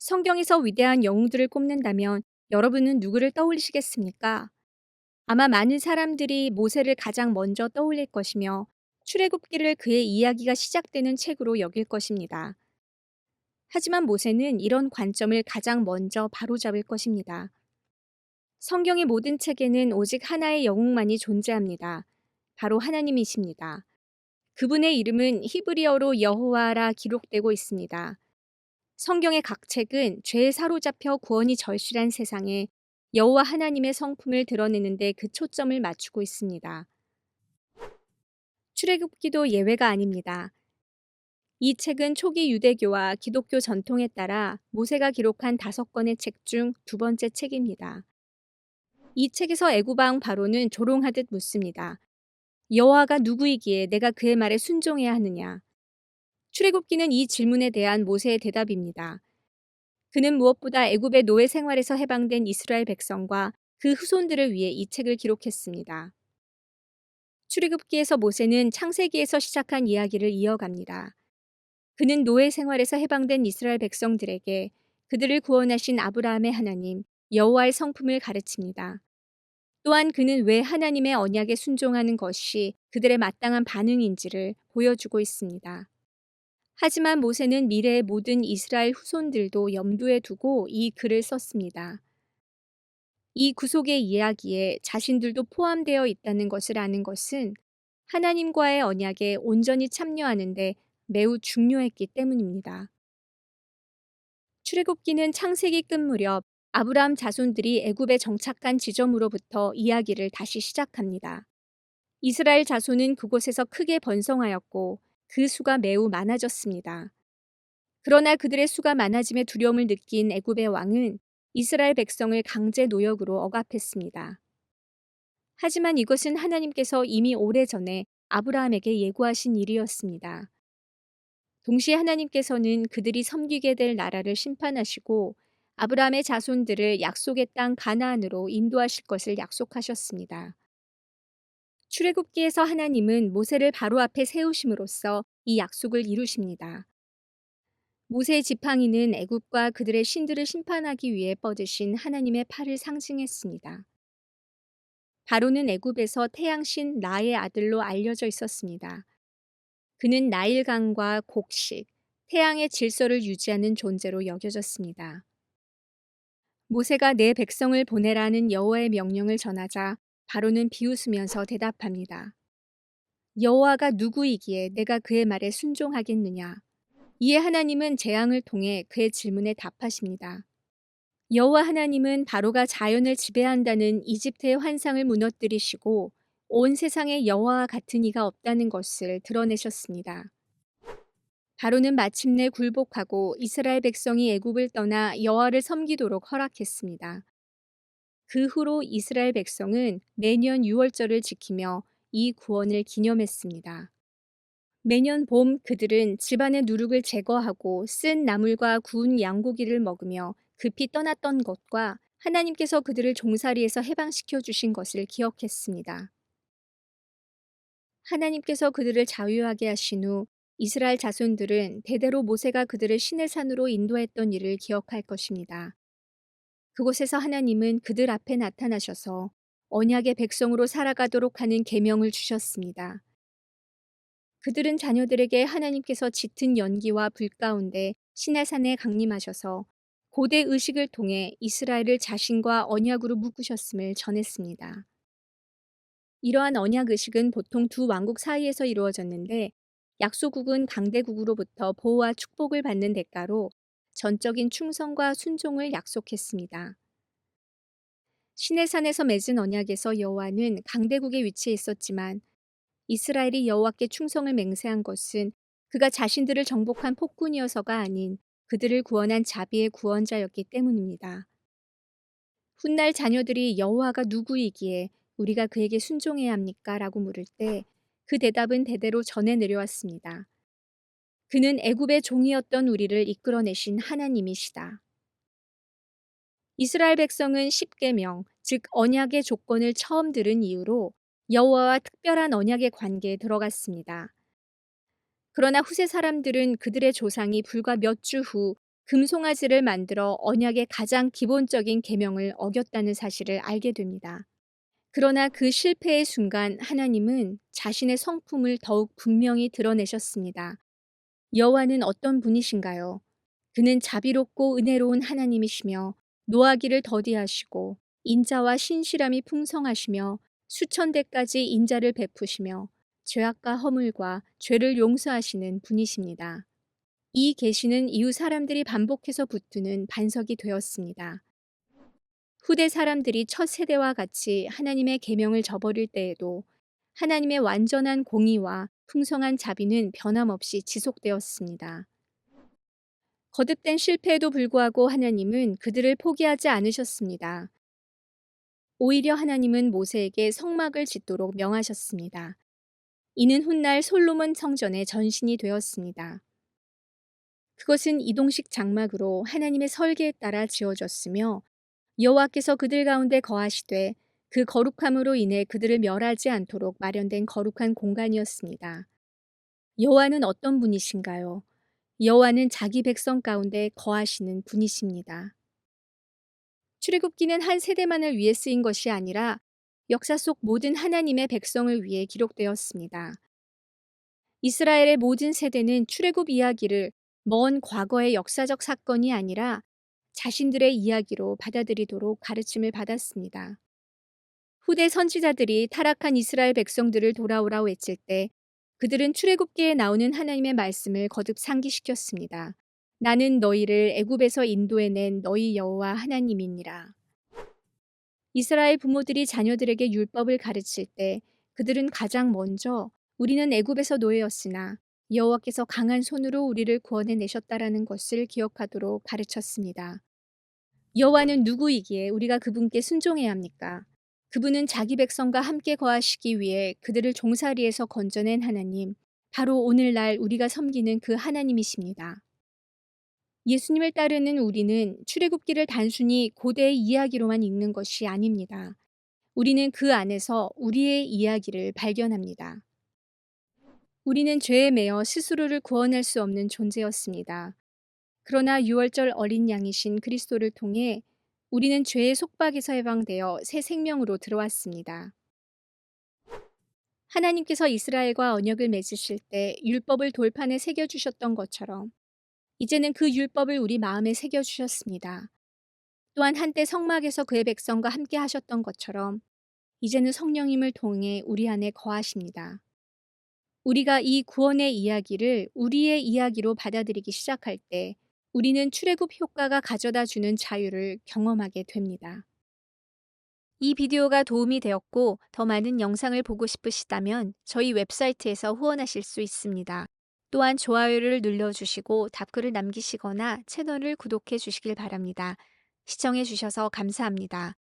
성경에서 위대한 영웅들을 꼽는다면 여러분은 누구를 떠올리시겠습니까? 아마 많은 사람들이 모세를 가장 먼저 떠올릴 것이며 출애굽기를 그의 이야기가 시작되는 책으로 여길 것입니다. 하지만 모세는 이런 관점을 가장 먼저 바로잡을 것입니다. 성경의 모든 책에는 오직 하나의 영웅만이 존재합니다. 바로 하나님이십니다. 그분의 이름은 히브리어로 여호와라 기록되고 있습니다. 성경의 각 책은 죄에 사로잡혀 구원이 절실한 세상에 여호와 하나님의 성품을 드러내는 데 그 초점을 맞추고 있습니다. 출애굽기도 예외가 아닙니다. 이 책은 초기 유대교와 기독교 전통에 따라 모세가 기록한 5권의 책 중 두 번째 책입니다. 이 책에서 애굽 왕 바로는 조롱하듯 묻습니다. 여호와가 누구이기에 내가 그의 말에 순종해야 하느냐? 출애굽기는 이 질문에 대한 모세의 대답입니다. 그는 무엇보다 애굽의 노예 생활에서 해방된 이스라엘 백성과 그 후손들을 위해 이 책을 기록했습니다. 출애굽기에서 모세는 창세기에서 시작한 이야기를 이어갑니다. 그는 노예 생활에서 해방된 이스라엘 백성들에게 그들을 구원하신 아브라함의 하나님, 여호와의 성품을 가르칩니다. 또한 그는 왜 하나님의 언약에 순종하는 것이 그들의 마땅한 반응인지를 보여주고 있습니다. 하지만 모세는 미래의 모든 이스라엘 후손들도 염두에 두고 이 글을 썼습니다. 이 구속의 이야기에 자신들도 포함되어 있다는 것을 아는 것은 하나님과의 언약에 온전히 참여하는데 매우 중요했기 때문입니다. 출애굽기는 창세기 끝 무렵 아브라함 자손들이 애굽에 정착한 지점으로부터 이야기를 다시 시작합니다. 이스라엘 자손은 그곳에서 크게 번성하였고 그 수가 매우 많아졌습니다. 그러나 그들의 수가 많아짐에 두려움을 느낀 애굽의 왕은 이스라엘 백성을 강제 노역으로 억압했습니다. 하지만 이것은 하나님께서 이미 오래전에 아브라함에게 예고하신 일이었습니다. 동시에 하나님께서는 그들이 섬기게 될 나라를 심판하시고 아브라함의 자손들을 약속의 땅 가나안으로 인도하실 것을 약속하셨습니다. 출애굽기에서 하나님은 모세를 바로 앞에 세우심으로써 이 약속을 이루십니다. 모세의 지팡이는 애굽과 그들의 신들을 심판하기 위해 뻗으신 하나님의 팔을 상징했습니다. 바로는 애굽에서 태양신 라의 아들로 알려져 있었습니다. 그는 나일강과 곡식, 태양의 질서를 유지하는 존재로 여겨졌습니다. 모세가 내 백성을 보내라는 여호와의 명령을 전하자 바로는 비웃으면서 대답합니다. 여호와가 누구이기에 내가 그의 말에 순종하겠느냐? 이에 하나님은 재앙을 통해 그의 질문에 답하십니다. 여호와 하나님은 바로가 자연을 지배한다는 이집트의 환상을 무너뜨리시고 온 세상에 여호와와 같은 이가 없다는 것을 드러내셨습니다. 바로는 마침내 굴복하고 이스라엘 백성이 애굽을 떠나 여호와를 섬기도록 허락했습니다. 그 후로 이스라엘 백성은 매년 유월절을 지키며 이 구원을 기념했습니다. 매년 봄 그들은 집안의 누룩을 제거하고 쓴 나물과 구운 양고기를 먹으며 급히 떠났던 것과 하나님께서 그들을 종살이에서 해방시켜 주신 것을 기억했습니다. 하나님께서 그들을 자유하게 하신 후 이스라엘 자손들은 대대로 모세가 그들을 시내산으로 인도했던 일을 기억할 것입니다. 그곳에서 하나님은 그들 앞에 나타나셔서 언약의 백성으로 살아가도록 하는 계명을 주셨습니다. 그들은 자녀들에게 하나님께서 짙은 연기와 불 가운데 시내산에 강림하셔서 고대 의식을 통해 이스라엘을 자신과 언약으로 묶으셨음을 전했습니다. 이러한 언약 의식은 보통 두 왕국 사이에서 이루어졌는데 약소국은 강대국으로부터 보호와 축복을 받는 대가로 전적인 충성과 순종을 약속했습니다. 시내산에서 맺은 언약에서 여호와는 강대국에 위치해 있었지만 이스라엘이 여호와께 충성을 맹세한 것은 그가 자신들을 정복한 폭군이어서가 아닌 그들을 구원한 자비의 구원자였기 때문입니다. 훗날 자녀들이 여호와가 누구이기에 우리가 그에게 순종해야 합니까? 라고 물을 때 그 대답은 대대로 전해 내려왔습니다. 그는 애굽의 종이었던 우리를 이끌어내신 하나님이시다. 이스라엘 백성은 십계명, 즉 언약의 조건을 처음 들은 이후로 여호와와 특별한 언약의 관계에 들어갔습니다. 그러나 후세 사람들은 그들의 조상이 불과 몇 주 후 금송아지를 만들어 언약의 가장 기본적인 계명을 어겼다는 사실을 알게 됩니다. 그러나 그 실패의 순간 하나님은 자신의 성품을 더욱 분명히 드러내셨습니다. 여호와는 어떤 분이신가요? 그는 자비롭고 은혜로운 하나님이시며 노하기를 더디하시고 인자와 신실함이 풍성하시며 수천 대까지 인자를 베푸시며 죄악과 허물과 죄를 용서하시는 분이십니다. 이 계시는 이후 사람들이 반복해서 붙드는 반석이 되었습니다. 후대 사람들이 첫 세대와 같이 하나님의 계명을 저버릴 때에도 하나님의 완전한 공의와 풍성한 자비는 변함없이 지속되었습니다. 거듭된 실패에도 불구하고 하나님은 그들을 포기하지 않으셨습니다. 오히려 하나님은 모세에게 성막을 짓도록 명하셨습니다. 이는 훗날 솔로몬 성전의 전신이 되었습니다. 그것은 이동식 장막으로 하나님의 설계에 따라 지어졌으며 여호와께서 그들 가운데 거하시되 그 거룩함으로 인해 그들을 멸하지 않도록 마련된 거룩한 공간이었습니다. 여호와는 어떤 분이신가요? 여호와는 자기 백성 가운데 거하시는 분이십니다. 출애굽기는 한 세대만을 위해 쓰인 것이 아니라 역사 속 모든 하나님의 백성을 위해 기록되었습니다. 이스라엘의 모든 세대는 출애굽 이야기를 먼 과거의 역사적 사건이 아니라 자신들의 이야기로 받아들이도록 가르침을 받았습니다. 후대 선지자들이 타락한 이스라엘 백성들을 돌아오라 외칠 때 그들은 출애굽기에 나오는 하나님의 말씀을 거듭 상기시켰습니다. 나는 너희를 애굽에서 인도해낸 너희 여호와 하나님이니라. 이스라엘 부모들이 자녀들에게 율법을 가르칠 때 그들은 가장 먼저 우리는 애굽에서 노예였으나 여호와께서 강한 손으로 우리를 구원해 내셨다라는 것을 기억하도록 가르쳤습니다. 여호와는 누구이기에 우리가 그분께 순종해야 합니까? 그분은 자기 백성과 함께 거하시기 위해 그들을 종살이에서 건져낸 하나님, 바로 오늘날 우리가 섬기는 그 하나님이십니다. 예수님을 따르는 우리는 출애굽기를 단순히 고대의 이야기로만 읽는 것이 아닙니다. 우리는 그 안에서 우리의 이야기를 발견합니다. 우리는 죄에 매여 스스로를 구원할 수 없는 존재였습니다. 그러나 6월절 어린 양이신 그리스도를 통해 우리는 죄의 속박에서 해방되어 새 생명으로 들어왔습니다. 하나님께서 이스라엘과 언약을 맺으실 때 율법을 돌판에 새겨주셨던 것처럼 이제는 그 율법을 우리 마음에 새겨주셨습니다. 또한 한때 성막에서 그의 백성과 함께 하셨던 것처럼 이제는 성령님을 통해 우리 안에 거하십니다. 우리가 이 구원의 이야기를 우리의 이야기로 받아들이기 시작할 때 우리는 출애굽 효과가 가져다 주는 자유를 경험하게 됩니다. 이 비디오가 도움이 되었고 더 많은 영상을 보고 싶으시다면 저희 웹사이트에서 후원하실 수 있습니다. 또한 좋아요를 눌러주시고 답글을 남기시거나 채널을 구독해 주시길 바랍니다. 시청해 주셔서 감사합니다.